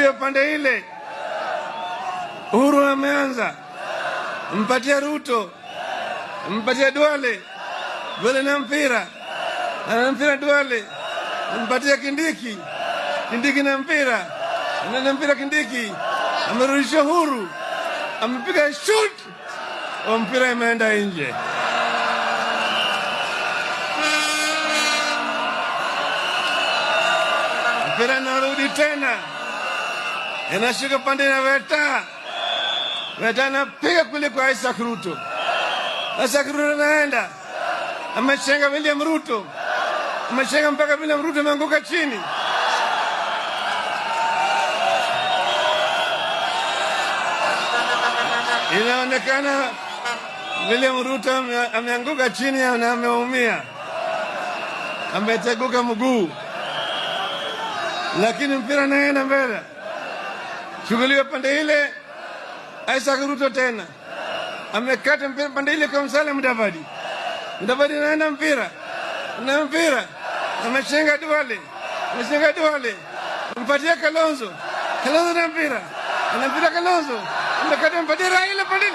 chukulia pande ile. Uhuru ameanza, mpatia Ruto, mpatia Duale, Duale na mpira, ana mpira Duale, mpatia Kindiki, Kindiki na mpira, ana mpira Kindiki, amerudisha Uhuru, amepiga shoot, mpira imeenda nje. Mpira narudi tena, inashika pande na Weta, Weta anapiga kule kwa Isaac Ruto. Isaac Ruto anaenda, amechenga William Ruto, amechenga mpaka William Ruto ameanguka chini. Inaonekana William Ruto ameanguka chini na ameumia, ameteguka mguu, lakini mpira naenda mbele. Shughuli pande ile, Isaac Ruto tena amekata mpira pande ile kwa Musalia Mudavadi. Mudavadi naenda mpira na mpira, amechenga Duale, amechenga Duale, mpatia Kalonzo, Kalonzo na mpira, ana mpira Kalonzo, amekata mpatia Raila pande.